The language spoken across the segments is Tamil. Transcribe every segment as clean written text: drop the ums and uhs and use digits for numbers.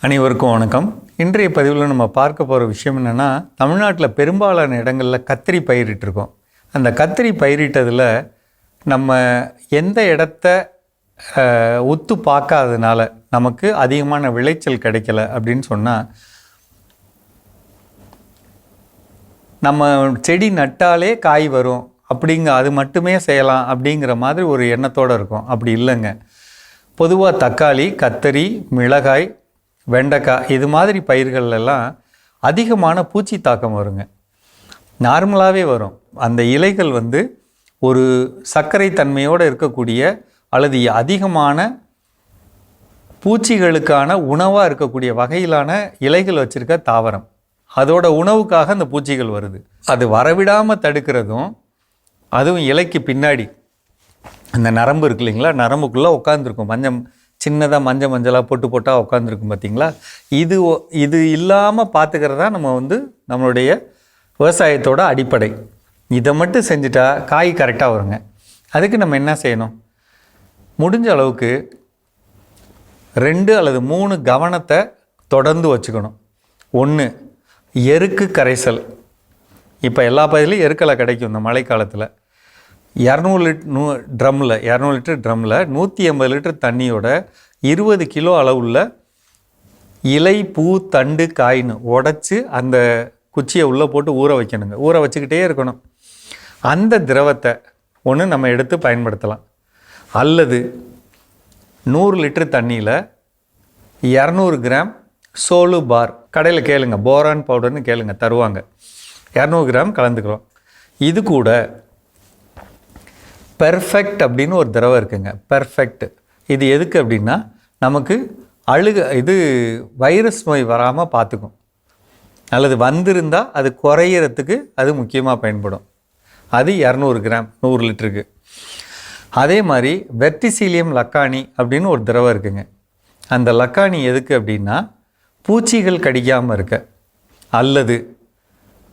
அனைவருக்கும் வணக்கம். இன்றைய பதிவில் நம்ம பார்க்க போகிற விஷயம் என்னென்னா, தமிழ்நாட்டில் பெரும்பாலான இடங்களில் கத்திரி பயிரிட்டிருக்கோம். அந்த கத்திரி பயிரிட்டதில் நம்ம எந்த இடத்த உத்து பார்க்காததுனால நமக்கு அதிகமான விளைச்சல் கிடைக்கல அப்படின்னு சொன்னால், நம்ம செடி நட்டாலே காய் வரும் அது மட்டுமே செய்யலாம் அப்படிங்கிற மாதிரி ஒரு எண்ணத்தோடு இருக்கும். அப்படி இல்லைங்க. பொதுவாக தக்காளி, கத்தரி, மிளகாய், வெண்டைக்காய் இது மாதிரி பயிர்களெல்லாம் அதிகமான பூச்சி தாக்கம் வருங்க. நார்மலாகவே வரும். அந்த இலைகள் ஒரு சர்க்கரை தன்மையோடு இருக்கக்கூடிய அல்லது அதிகமான பூச்சிகளுக்கான உணவாக இருக்கக்கூடிய வகையிலான இலைகள் வச்சுருக்க தாவரம். அதோட உணவுக்காக அந்த பூச்சிகள் வருது. அது வரவிடாமல் தடுக்கிறதும், அதுவும் இலைக்கு பின்னாடி அந்த நரம்பு இருக்கு இல்லைங்களா, நரம்புக்குள்ளே உட்காந்துருக்கும். சின்னதாக மஞ்சளாக போட்டால் உட்காந்துருக்கும் பார்த்தீங்களா. இது இல்லாமல் பார்த்துக்கிறதா நம்மளுடைய விவசாயத்தோட அடிப்படை. இதை மட்டும் செஞ்சுட்டா காய் கரெக்டாக வருங்க. அதுக்கு நம்ம என்ன செய்யணும்? முடிஞ்ச அளவுக்கு 2 அல்லது 3 கவனத்தை தொடர்ந்து வச்சுக்கணும். 1, எருக்கு கரைசல். இப்போ எல்லா பகுதியிலையும் எருக்களை கிடைக்கும். இந்த மழைக்காலத்தில் 200 லிட்டர் ட்ரம்மில் 150 லிட்டர் தண்ணியோட 20 கிலோ அளவுள்ள இலை, பூ, தண்டு, காயின்னு உடச்சி அந்த குச்சியை உள்ளே போட்டு ஊற வைக்கணுங்க. ஊற வச்சுக்கிட்டே இருக்கணும். அந்த திரவத்தை ஒன்று நம்ம எடுத்து பயன்படுத்தலாம். அல்லது 100 லிட்டர் தண்ணியில் 200 கிராம் சோலு பார், கடையில் கேளுங்க, போரான் பவுடர்னு கேளுங்க, தருவாங்க. 200 கிராம் கலந்துக்கிறோம். இது கூட பெர்ஃபெக்ட் அப்படின்னு ஒரு திரவம் இருக்குங்க. பெர்ஃபெக்ட் இது எதுக்கு அப்படின்னா, நமக்கு வைரஸ் நோய் வராமல் பார்த்துக்கும். அல்லது வந்திருந்தால் அது குறையிறதுக்கு அது முக்கியமாக பயன்படும். அது 200 கிராம் 100 லிட்டருக்கு. அதே மாதிரி வெர்டிசீலியம் லக்கானி அப்படின்னு ஒரு திரவம் இருக்குங்க. அந்த லக்கானி எதுக்கு அப்படின்னா, பூச்சிகள் கடிக்காமல் இருக்க, அல்லது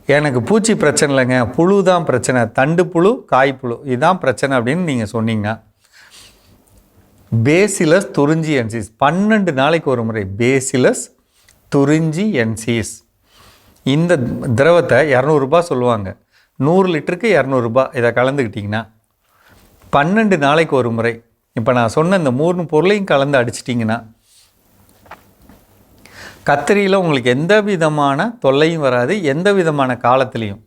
எனக்கு பூச்சி பிரச்சனை இல்லைங்க, புழு தான் பிரச்சனை, தண்டு புழு, காய்ப்புழு இதுதான் பிரச்சனை அப்படின்னு நீங்கள் சொன்னீங்கன்னா, பேசிலஸ் துரிஞ்சியன்சிஸ் 12 நாளைக்கு ஒரு முறை பேசிலஸ் துரிஞ்சியன்சிஸ் இந்த திரவத்தை 200 ரூபாய் சொல்லுவாங்க. 100 லிட்டருக்கு 200 ரூபாய். இதை கலந்துக்கிட்டிங்கன்னா 12 நாளைக்கு ஒரு முறை, இப்போ நான் சொன்ன இந்த 3 பொருளையும் கலந்து அடிச்சிட்டிங்கன்னா, கத்திரியில் உங்களுக்கு எந்த விதமான தொல்லையும் வராது. எந்த விதமான காலத்துலேயும்.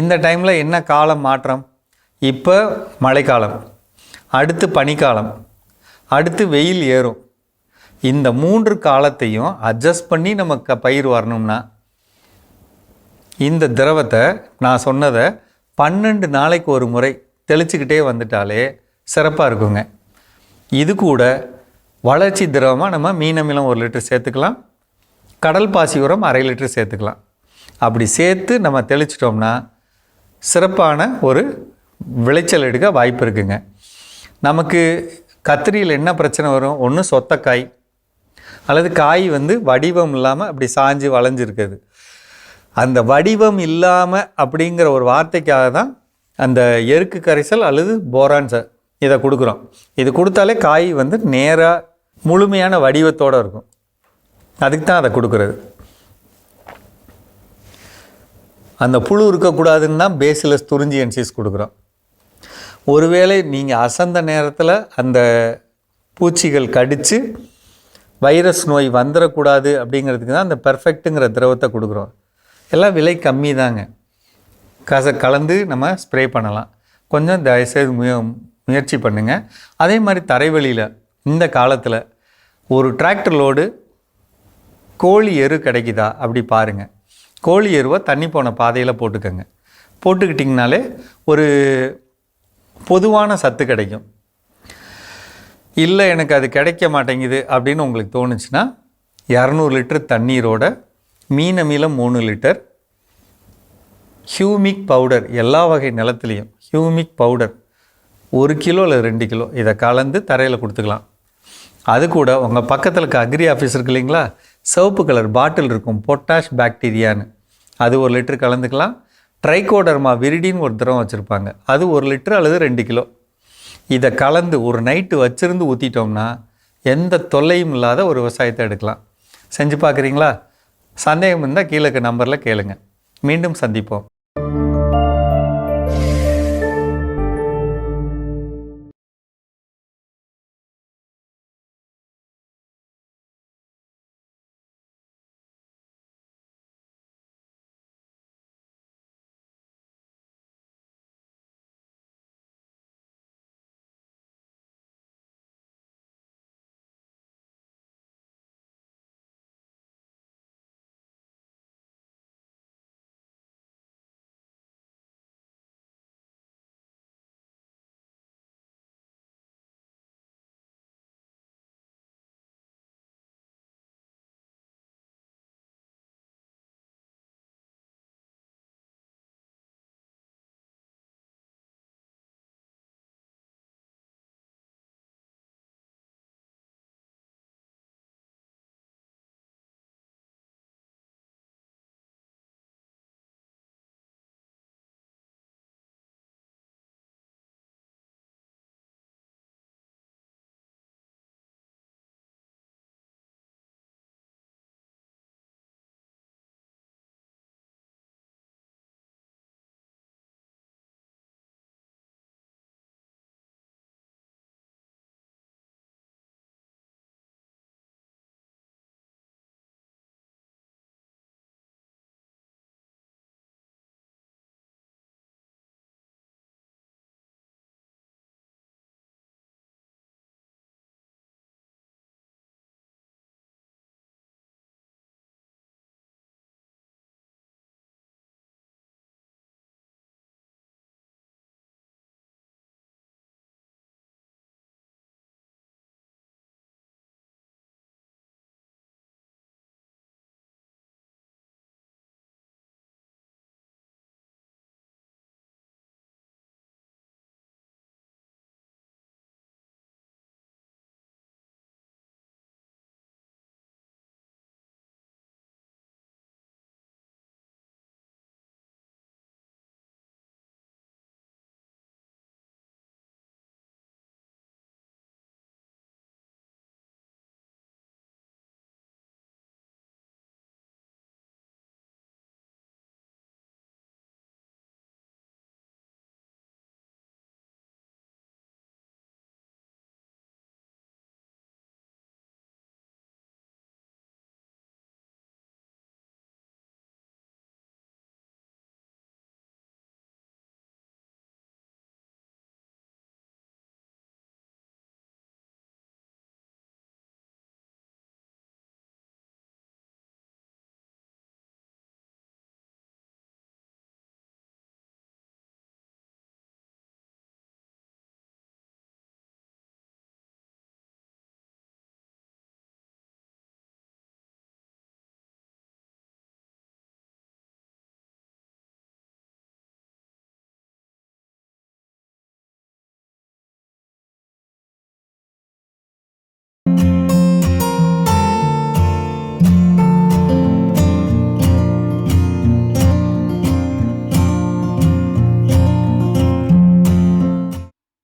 இந்த டைமில் என்ன காலம் மாற்றம்? இப்போ மழைக்காலம், அடுத்து பனிக்காலம், அடுத்து வெயில் ஏறும். இந்த 3 காலத்தையும் அட்ஜஸ்ட் பண்ணி நமக்கு பயிர் வரணும்னா, இந்த திரவத்தை நான் சொன்னதை 12 நாளைக்கு ஒரு முறை தெளிச்சுக்கிட்டே வந்துட்டாலே சிறப்பாக இருக்குங்க. இது கூட வளர்ச்சி திரவமாக நம்ம மீன் அமிலம் 1 லிட்டர் சேர்த்துக்கலாம். கடல் பாசி உரம் 1/2 லிட்டர் சேர்த்துக்கலாம். அப்படி சேர்த்து நம்ம தெளிச்சிட்டோம்னா சிறப்பான ஒரு விளைச்சல் எடுக்க வாய்ப்பு இருக்குங்க. நமக்கு கத்திரியில் என்ன பிரச்சனை வரும்? ஒன்று சொத்தக்காய், அல்லது காய் வடிவம் இல்லாமல் அப்படி சாஞ்சு வளைஞ்சிருக்குது. அந்த வடிவம் இல்லாமல் அப்படிங்கிற ஒரு வார்த்தைக்காக தான் அந்த எருக்கு கரைசல் அல்லது போரான்ஸ் இதை கொடுக்குறோம். இது கொடுத்தாலே காய் நேராக முழுமையான வடிவத்தோடு இருக்கும். அதுக்கு தான் அதை கொடுக்குறது. அந்த புழு இருக்கக்கூடாதுன்னு தான் பேசிலஸ் துரிஞ்சியன்சிஸ் கொடுக்குறோம். ஒருவேளை நீங்கள் அசந்த நேரத்தில் அந்த பூச்சிகள் கடித்து வைரஸ் நோய் வந்துடக்கூடாது அப்படிங்கிறதுக்கு தான் அந்த பெர்ஃபெக்ட்டுங்கிற திரவத்தை கொடுக்குறோம். எல்லாம் விலை கம்மி தாங்க. கலந்து நம்ம ஸ்ப்ரே பண்ணலாம். கொஞ்சம் தயவுசெய்து முயற்சி பண்ணுங்கள். அதே மாதிரி தரைவெளியில் இந்த காலத்தில் ஒரு டிராக்டர் லோடு கோழி எரு கிடைக்குதா அப்படி பாருங்கள். கோழி எருவை தண்ணி போன பாதையில் போட்டுக்கிட்டிங்கனாலே ஒரு பொதுவான சத்து கிடைக்கும். இல்லை எனக்கு அது கிடைக்க மாட்டேங்குது அப்படின்னு உங்களுக்கு தோணுச்சுன்னா, 200 லிட்டர் தண்ணீரோட மீன் அமிலம் 3 லிட்டர், ஹியூமிக் பவுடர், எல்லா வகை நிலத்துலேயும் ஹியூமிக் பவுடர் 1 கிலோ அல்லது 2 கிலோ இதை கலந்து தரையில் கொடுத்துக்கலாம். அது கூட உங்கள் பக்கத்தில் இருக்க அக்ரி ஆஃபீஸ் இருக்கு இல்லைங்களா, சிவப்பு கலர் பாட்டில் இருக்கும், பொட்டாஷ் பாக்டீரியான்னு, அது 1 லிட்டர் கலந்துக்கலாம். ட்ரைகோடர்மா விரிடின்னு ஒரு திரவம் வச்சுருப்பாங்க, அது 1 லிட்டர் அல்லது 2 கிலோ. இதை கலந்து ஒரு நைட்டு வச்சுருந்து ஊற்றிட்டோம்னா எந்த தொல்லையும் இல்லாத ஒரு விவசாயத்தை எடுக்கலாம். செஞ்சு பார்க்குறீங்களா? சந்தேகம் இருந்தால் கீழே இருக்க நம்பரில் கேளுங்க. மீண்டும் சந்திப்போம்.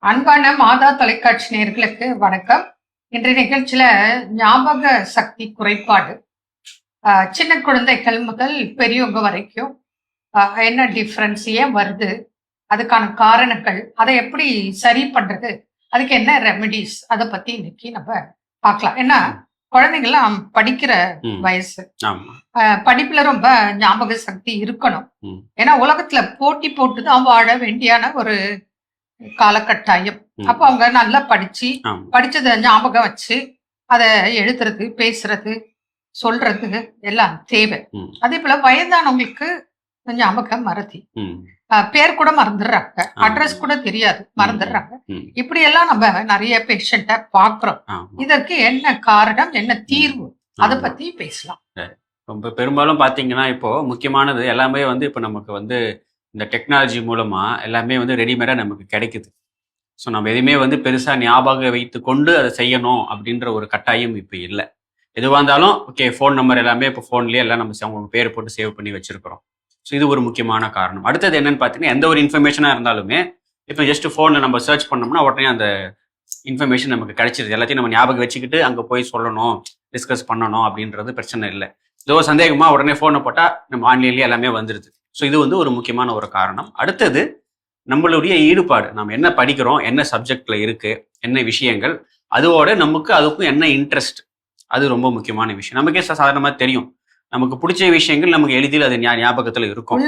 அன்பான மாதா தொலைக்காட்சி நேயர்களுக்கு வணக்கம். இன்றைய நிகழ்ச்சியில ஞாபக சக்தி குறைபாடு சின்ன குழந்தைகள் முதல் பெரியவங்க வரைக்கும் என்ன டிஃப்ரென்ஸ், ஏன் வருது, அதுக்கான காரணங்கள், அதை எப்படி சரி பண்றது, அதுக்கு என்ன ரெமெடிஸ், அதை பத்தி இன்னைக்கு நம்ம பார்க்கலாம். ஏன்னா குழந்தைங்கலாம் படிக்கிற வயசு, படிப்புல ரொம்ப ஞாபக சக்தி இருக்கணும். ஏன்னா உலகத்துல போட்டி போட்டுதான் வாழ வேண்டியான ஒரு காலகட்டாயம். அப்ப அவங்க நல்லா படிச்சத ஞாபகம் வச்சு அதை எழுதுறது, பேசுறது, சொல்றது எல்லாம் தேவை. அதே போல வயதானவங்களுக்கு ஞாபகம் மறதி, பேர் கூட மறந்துடுறாங்க, அட்ரஸ் கூட தெரியாது, மறந்துடுறாங்க. இப்படி எல்லாம் நம்ம நிறைய பேஷண்ட பாக்குறோம். இதற்கு என்ன காரணம், என்ன தீர்வு, அதை பத்தி பேசலாம். ரொம்ப பெரும்பாலும் பாத்தீங்கன்னா இப்போ முக்கியமானது எல்லாமே இப்போ நமக்கு இந்த டெக்னாலஜி மூலமாக எல்லாமே ரெடிமேடாக நமக்கு கிடைக்குது. ஸோ நம்ம எதுவுமே பெருசாக ஞாபகம் வைத்து கொண்டு அதை செய்யணும் அப்படின்ற ஒரு கட்டாயம் இப்போ இல்லை. எதுவாக இருந்தாலும் ஓகே, ஃபோன் நம்பர் எல்லாமே இப்போ ஃபோன்லேயே எல்லாம் நம்ம அவங்க பேர் போட்டு சேவ் பண்ணி வச்சுருக்கிறோம். ஸோ இது ஒரு முக்கியமான காரணம். அடுத்தது என்னன்னு பார்த்தீங்கன்னா, எந்த ஒரு இன்ஃபர்மேஷனாக இருந்தாலுமே இப்போ ஜஸ்ட் ஃபோனில் நம்ம சர்ச் பண்ணோம்னா உடனே அந்த இன்ஃபர்மேஷன் நமக்கு கிடைச்சிருது. எல்லாத்தையும் நம்ம ஞாபகம் வச்சுக்கிட்டு அங்கே போய் சொல்லணும், டிஸ்கஸ் பண்ணணும் அப்படின்றது பிரச்சனை இல்லை. ஏதோ சந்தேகமாக உடனே ஃபோனை போட்டால் நம்ம ஆன்லைன்லேயே எல்லாமே வந்துடுது. ஸோ இது வந்து ஒரு முக்கியமான ஒரு காரணம். அடுத்தது நம்மளுடைய ஈடுபாடு, நம்ம என்ன படிக்கிறோம், என்ன சப்ஜெக்டில் இருக்குது, என்ன விஷயங்கள், அதோட அதுக்கும் என்ன இன்ட்ரெஸ்ட், அது ரொம்ப முக்கியமான விஷயம். நமக்கே சாதாரணமாக தெரியும், நமக்கு பிடிச்ச விஷயங்கள் நமக்கு எளிதில் அது ஞாபகத்தில் இருக்கும்.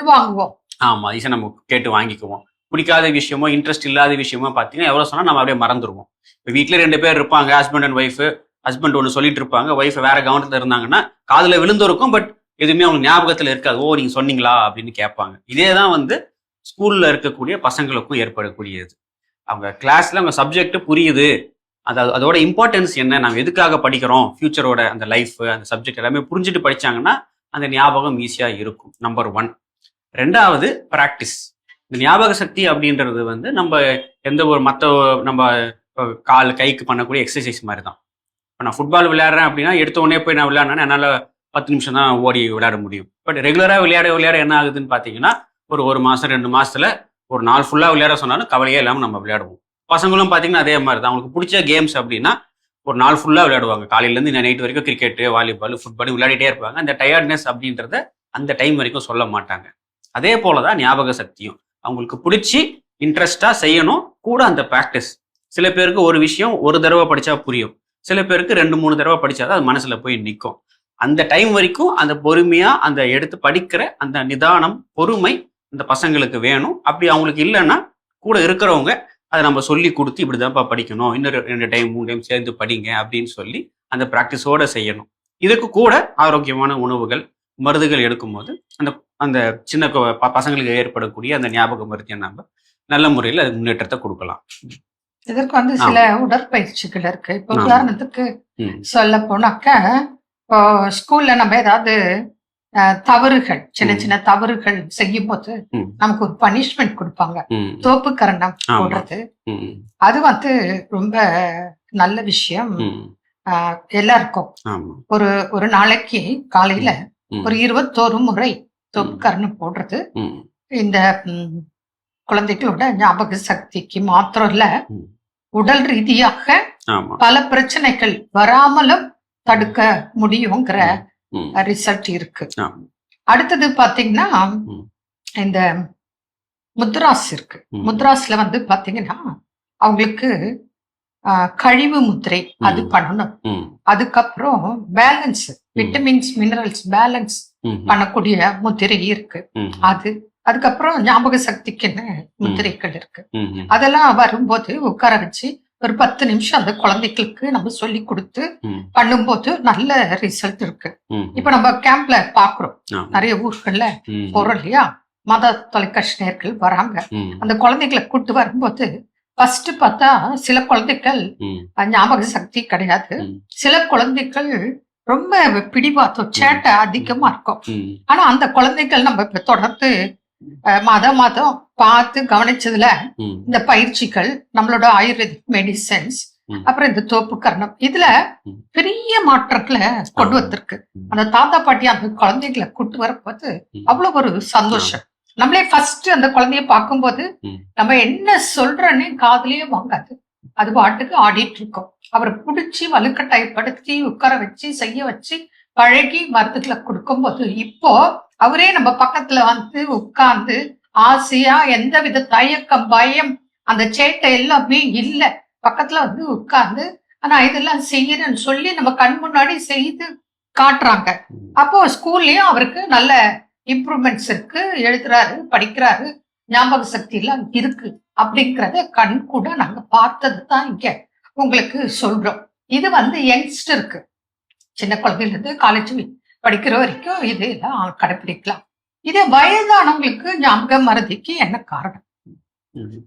ஆமாம், ஈஸியாக நம்ம கேட்டு வாங்கிக்குவோம். பிடிக்காத விஷயமோ இன்ட்ரெஸ்ட் இல்லாத விஷயமோ பார்த்தீங்கன்னா எவ்வளோ சொன்னால் நம்ம அப்படியே மறந்துடுவோம். இப்போ வீட்டில் 2 பேர் இருப்பாங்க, ஹஸ்பண்ட் அண்ட் ஒய்ஃபு. ஹஸ்பண்ட் ஒன்று சொல்லிட்டு இருப்பாங்க, ஒய்ஃப் வேற கவனத்தில் இருந்தாங்கன்னா காதில் விழுந்திருக்கும், பட் எதுவுமே அவங்க ஞாபகத்தில் இருக்காது. ஓ நீங்கள் சொன்னீங்களா அப்படின்னு கேட்பாங்க. இதே தான் வந்து ஸ்கூலில் இருக்கக்கூடிய பசங்களுக்கும் ஏற்படக்கூடியது. அவங்க கிளாஸில் அவங்க சப்ஜெக்ட் புரியுது, அதோட இம்பார்ட்டன்ஸ் என்ன, நம்ம எதுக்காக படிக்கிறோம், ஃபியூச்சரோட அந்த லைஃப், அந்த சப்ஜெக்ட் எல்லாமே புரிஞ்சுட்டு படிச்சாங்கன்னா அந்த ஞாபகம் ஈஸியாக இருக்கும். நம்பர் 1. 2வது ப்ராக்டிஸ். இந்த ஞாபக சக்தி அப்படின்றது வந்து நம்ம எந்த ஒரு நம்ம கைக்கு பண்ணக்கூடிய எக்ஸசைஸ் மாதிரி தான். இப்போ நான் ஃபுட்பால் விளையாடுறேன் அப்படின்னா எடுத்த உடனே போய் நான் விளையாடுனா என்னால் 10 நிமிஷம் தான் ஓடி விளையாட முடியும். பட் ரெகுலராக விளையாட என்ன ஆகுதுன்னு பார்த்தீங்கன்னா ஒரு மாதம் 2 மாதத்துல ஒரு நாள் ஃபுல்லாக விளையாட சொன்னாலும் கவலையே இல்லாமல் நம்ம விளையாடுவோம். பசங்களும் பார்த்தீங்கன்னா அதே மாதிரி தான். அவங்களுக்கு பிடிச்ச கேம்ஸ் அப்படின்னா ஒரு நாள் ஃபுல்லாக விளையாடுவாங்க. காலையிலேருந்து நைட் வரைக்கும் கிரிக்கெட்டு, வாலிபால், ஃபுட்பால் விளையாடிட்டே இருப்பாங்க. அந்த டயர்ட்னஸ் அப்படின்றத அந்த டைம் வரைக்கும் சொல்ல மாட்டாங்க. அதே போல தான் ஞாபக சக்தியும். அவங்களுக்கு பிடிச்சி இன்ட்ரெஸ்டாக செய்யணும், கூட அந்த ப்ராக்டிஸ். சில பேருக்கு ஒரு விஷயம் ஒரு தடவை படித்தா புரியும், சில பேருக்கு 2-3 தடவை படித்தாதான் அது மனசில் போய் நிற்கும். அந்த டைம் வரைக்கும் அந்த பொறுமையாக அந்த எடுத்து படிக்கிற அந்த நிதானம், பொறுமை அந்த பசங்களுக்கு வேணும். அப்படி அவங்களுக்கு இல்லைன்னா கூட இருக்கிறவங்க அதை நம்ம சொல்லி கொடுத்து இப்படி தான்ப்பா படிக்கணும், இன்னொரு 2 டைம் 3 டைம் சேர்ந்து படிங்க அப்படின்னு சொல்லி அந்த ப்ராக்டிஸோடு செய்யணும். இதுக்கு கூட ஆரோக்கியமான உணவுகள், மருந்துகள் எடுக்கும்போது அந்த அந்த சின்ன பசங்களுக்கு ஏற்படக்கூடிய அந்த ஞாபக மருத்துவ நம்ம நல்ல முறையில் அது முன்னேற்றத்தை கொடுக்கலாம். இதற்கு வந்து சில உடற்பயிற்சிகள் இருக்கு. இப்போ உதாரணத்துக்கு சொல்ல போனாக்க, இப்போ ஸ்கூல்ல நம்ம ஏதாவது தவறுகள், சின்ன தவறுகள் செய்யும் போது நமக்கு ஒரு பனிஷ்மெண்ட் கொடுப்பாங்க. தோப்பு கரணம் போடுறது, அது வந்து ரொம்ப நல்ல விஷயம் எல்லாருக்கும். ஒரு நாளைக்கு காலையில ஒரு 21 முறை தோப்பு கரணம் போடுறது இந்த குழந்தைகளோட ஞாபக சக்திக்கு மாத்திரம் இல்ல, உடல் ரீதியாக பல பிரச்சனைகள் வராமலும் தடுக்க முடியுங்கிற ரிசல்ட் இருக்கு. அடுத்தது பாத்தீங்கன்னா இந்த முத்ராஸ் இருக்கு. முத்ராஸ்ல வந்து பாத்தீங்கன்னா அவங்களுக்கு கழிவு முத்திரை அது பண்ணணும். அதுக்கப்புறம் பேலன்ஸ், விட்டமின்ஸ் மினரல்ஸ் பேலன்ஸ் பண்ணக்கூடிய முத்திரை இருக்கு. அதுக்கப்புறம் ஞாபக சக்திக்குன்னு முத்திரைகள் இருக்கு. அதெல்லாம் வரும்போது உட்கார வச்சு ஒரு 10 நிமிஷம் அந்த குழந்தைகளுக்கு நம்ம சொல்லி கொடுத்து பண்ணும்போது நல்ல ரிசல்ட் இருக்கு. இப்ப நம்ம கேம்ப்ல பாக்குறோம், நிறைய ஊர்கள்ல போறோம் இல்லையா, மத தொலைக்காட்சி நேயர்கள் வராங்க. அந்த குழந்தைகளை கூட்டு வரும்போது ஃபர்ஸ்ட் பார்த்தா சில குழந்தைகள் ஞாபக சக்தி கிடையாது, சில குழந்தைகள் ரொம்ப பிடிவாதம், சேட்டை அதிகமா இருக்கும். ஆனா அந்த குழந்தைகள் நம்ம இப்ப தொடர்ந்து மாதம் பார்த்து கவனிச்சதுல இந்த பயிற்சிகள், நம்மளோட ஆயுர்வேதிக் மெடிசன்ஸ், அப்புறம் இந்த தோப்பு கரணம், இதுல பெரிய மாற்றங்களை கொண்டு வந்திருக்கு. அந்த தாத்தா பாட்டி அந்த குழந்தைகளை கூட்டு வரப்போது அவ்வளவு ஒரு சந்தோஷம். நம்மளே ஃபர்ஸ்ட் அந்த குழந்தைய பார்க்கும்போது நம்ம என்ன சொல்றோன்னு காதுலயே வாங்காது, அது பாட்டுக்கு ஆடிட்டு இருக்கோம். அவரை பிடிச்சி வலுக்கட்டாயப்படுத்தி உட்கார வச்சு செய்ய வச்சு பழகி மருந்துகளை கொடுக்கும் போது இப்போ அவரே நம்ம பக்கத்துல வந்து உட்கார்ந்து ஆசையா, எந்த வித தயக்கம், பயம், அந்த சேட்டை எல்லாமே இல்ல, பக்கத்துல வந்து உட்கார்ந்து ஆனா இதெல்லாம் செய்யறேன்னு சொல்லி நம்ம கண் முன்னாடி செய்து காட்டுறாங்க. அப்போ ஸ்கூல்லயும் அவருக்கு நல்ல இம்ப்ரூவ்மெண்ட்ஸ் இருக்கு, எழுதுறாரு, படிக்கிறாரு, ஞாபக சக்தி எல்லாம் இருக்கு அப்படிங்கிறத கண் கூட நாங்க பார்த்தது தான் இங்க உங்களுக்கு சொல்றோம். இது வந்து யங்ஸ்டருக்கு, சின்ன குழந்தைல இருந்து காலேஜ் படிக்கிற வரைக்கும் இதெல்லாம் கடைபிடிக்கலாம். இதே வயதானவங்களுக்கு ஞாபக மறதிக்கு என்ன காரணம்?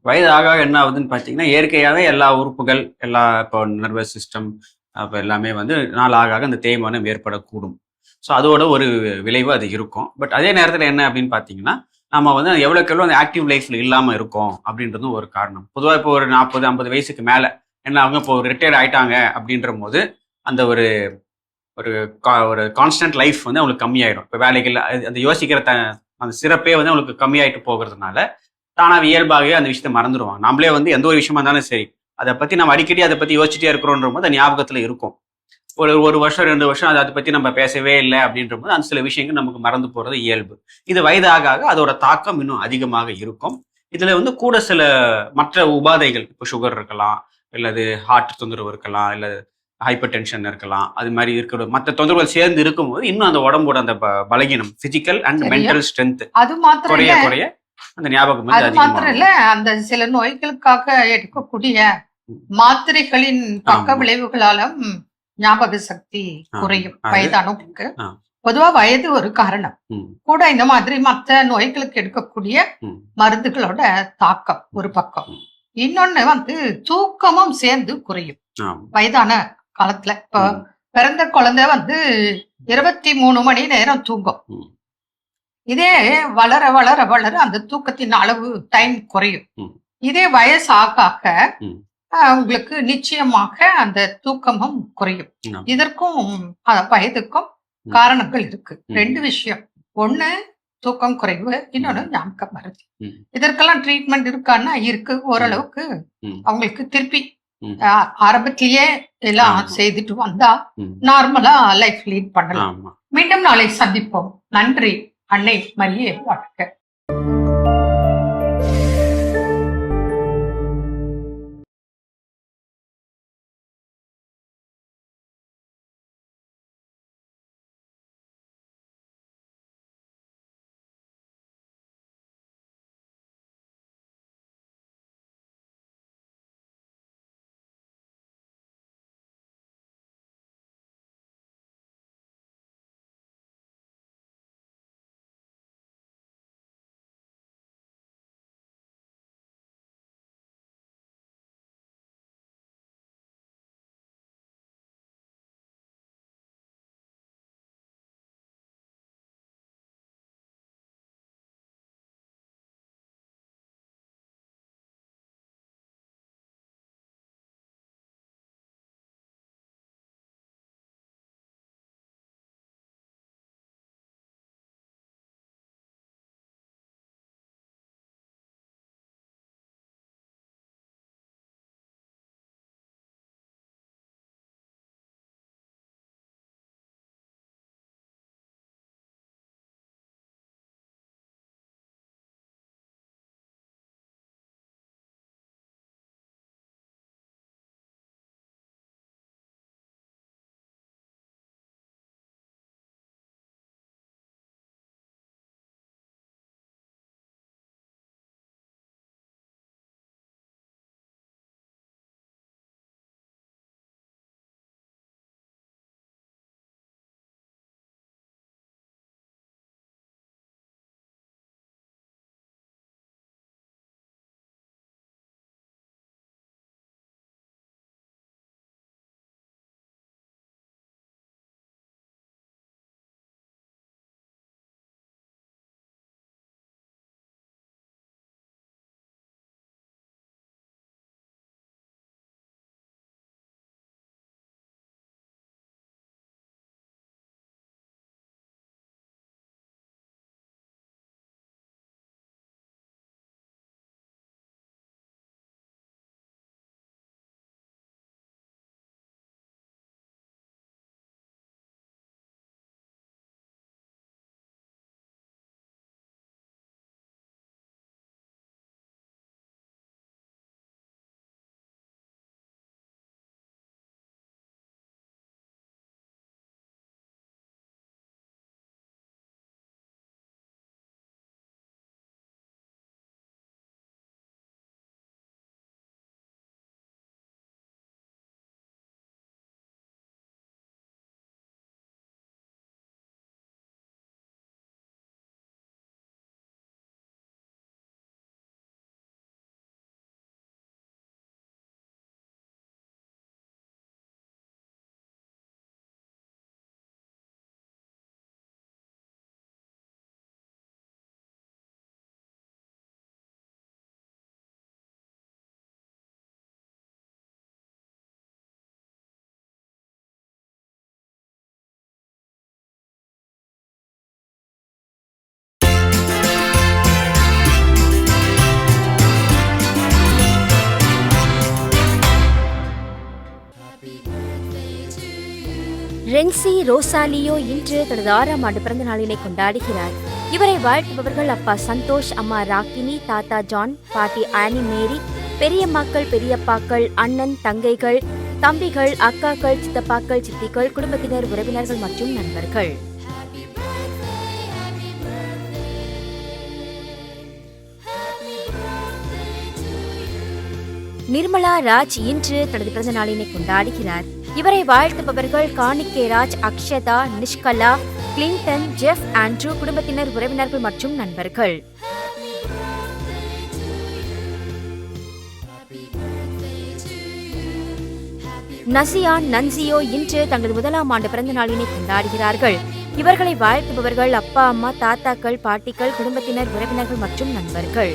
வயது ஆக என்ன ஆகுதுன்னு பார்த்தீங்கன்னா, இயற்கையாகவே எல்லா உறுப்புகள், எல்லா இப்போ நர்வஸ் சிஸ்டம் அப்போ எல்லாமே வந்து நாள் ஆக அந்த தேய்மானம் ஏற்படக்கூடும். ஸோ அதோட ஒரு விளைவு அது இருக்கும். பட் அதே நேரத்தில் என்ன அப்படின்னு பார்த்தீங்கன்னா, நம்ம வந்து எவ்வளோக்கு எவ்வளோ அந்த ஆக்டிவ் லைஃப்ல இல்லாமல் இருக்கோம் அப்படின்றதும் ஒரு காரணம். பொதுவாக இப்போ ஒரு 40-50 வயசுக்கு மேலே என்ன அவங்க இப்போ ரிட்டையர்ட் ஆயிட்டாங்க அப்படின்ற போது அந்த ஒரு ஒரு கான்ஸ்டன்ட் லைஃப் வந்து அவங்களுக்கு கம்மியாயிடும். இப்போ வேலைகள் அந்த யோசிக்கிற அந்த சிறப்பே வந்து அவங்களுக்கு கம்மியாயிட்டு போகிறதுனால தானாக இயல்பாகவே அந்த விஷயத்தை மறந்துடுவாங்க. நம்மளே வந்து எந்த ஒரு விஷயமா இருந்தாலும் சரி, அதை பற்றி நம்ம அடிக்கடி அதை பற்றி யோசிச்சுட்டே இருக்கிறோன்ற போது அது ஞாபகத்தில் இருக்கும். ஒரு வருஷம் 2 வருஷம் அதை பத்தி நம்ம பேசவே இல்லை அப்படின்ற போது அந்த சில விஷயங்கள் நமக்கு மறந்து போறது இயல்பு. இது வயதாக ஆக அதோட தாக்கம் இன்னும் அதிகமாக இருக்கும். இதுல வந்து கூட சில மற்ற உபாதைகள், இப்போ சுகர் இருக்கலாம், இல்லது ஹார்ட் தொந்தரவு இருக்கலாம், இல்ல ஹைப்பர் டென்ஷன் இருக்கலாம், அது மாதிரி இருக்கிற மற்ற தொந்தரவுகள் சேர்ந்து இருக்கும்போது இன்னும் அந்த உடம்போட அந்த பலகீனம், பிசிக்கல் அண்ட் சரியா? மென்டல் ஸ்ட்ரென்த் அது மாத்திரம் குறைய இல்ல குறைய அந்த ஞாபகம் வந்து அது மாத்திரம் இல்ல அதிகமாகும். அந்த சில நோய்களுக்காக எடுக்கக்கூடிய மாத்திரைகளின் பக்க ஆமா. விளைவுகளாலும் ஞாபக சக்தி ஆமா. குறையும் அது வயதானவங்களுக்கு. ஆ. பொதுவா வயது ஒரு காரணம். ம், கூட இந்த மாதிரி மற்ற நோய்களுக்கு எடுக்கக்கூடிய ம், மருந்துகளோட தாக்கம் ஒரு பக்கம். ம். இன்னொன்னு வந்து தூக்கமும் சேர்ந்து குறையும் ஆமா. வயதான காலத்துல. இப்போ ம், பிறந்த குழந்தை வந்து 23 மணி நேரம் தூங்கும். ம், இதே வளர வளர வளர அந்த தூக்கத்தின் அளவு டைம் குறையும். ம், இதே வயசு ஆக ஆக ம். உங்களுக்கு நிச்சயமாக அந்த தூக்கமும் குறையும். ஆமா. இதற்கும் வயதுக்கும் ம், காரணங்கள் இருக்கு. ம், 2 விஷயம். ஒண்ணு தூக்கம் குறைவு, இன்னொன்னு ம், ஞாபக மறதி. ம், இதற்கெல்லாம் ட்ரீட்மெண்ட் இருக்கான்னா இருக்கு. ம், ஓரளவுக்கு ம், அவங்களுக்கு திருப்பி ம். ஆரம்பத்திலேயே எல்லாம் ஆமா. செய்துட்டு வந்தா ம். நார்மலா லைஃப் லீட் பண்ணலாம். ஆமா. மீண்டும் நாளை சந்திப்போம். நன்றி. அன்னை மரியே வாழ்க. எல்சி ரோசாலியோ இன்று தனது 6ஆம் ஆண்டு பிறந்த நாளினை கொண்டாடுகிறார். இவரை வாழ்த்துபவர்கள் அப்பா சந்தோஷ், அம்மா ராக்கினி, தாத்தா ஜான், பாட்டி ஆனி மேரி, பெரியம்மாக்கள், பெரியப்பாக்கள், அண்ணன், தங்கைகள், தம்பிகள், அக்காக்கள், சித்தப்பாக்கள், சித்திகள், குடும்பத்தினர், உறவினர்கள் மற்றும் நண்பர்கள். நிர்மலா ராஜ் இன்று தனது பிறந்த நாளினை கொண்டாடுகிறார். இவரை வாழ்த்துபவர்கள் காணிக்கை Raj, Akshata, Nishkala, Clinton, Jeff, Andrew, குடும்பத்தினர், உறவினர்கள் மற்றும் நண்பர்கள். நசியான், நன்சியோ இன்று தங்களது 1ஆம் ஆண்டு பிறந்த நாளினை கொண்டாடுகிறார்கள். இவர்களை வாழ்த்துபவர்கள் அப்பா, அம்மா, தாத்தாக்கள், பாட்டிகள், குடும்பத்தினர், உறவினர்கள் மற்றும் நண்பர்கள்.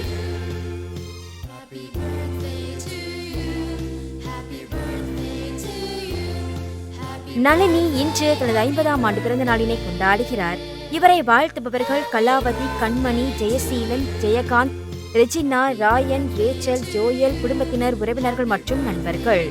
நளினி இன்று தனது 50ஆம் ஆண்டு பிறந்த நாளினை கொண்டாடுகிறார். இவரை வாழ்த்துபவர்கள் Kalavathi, Kanmani, Jayaseelan, Jayakanth, Regina, Rayan, Rachel, Joel, குடும்பத்தினர், உறவினர்கள் மற்றும் நண்பர்கள்.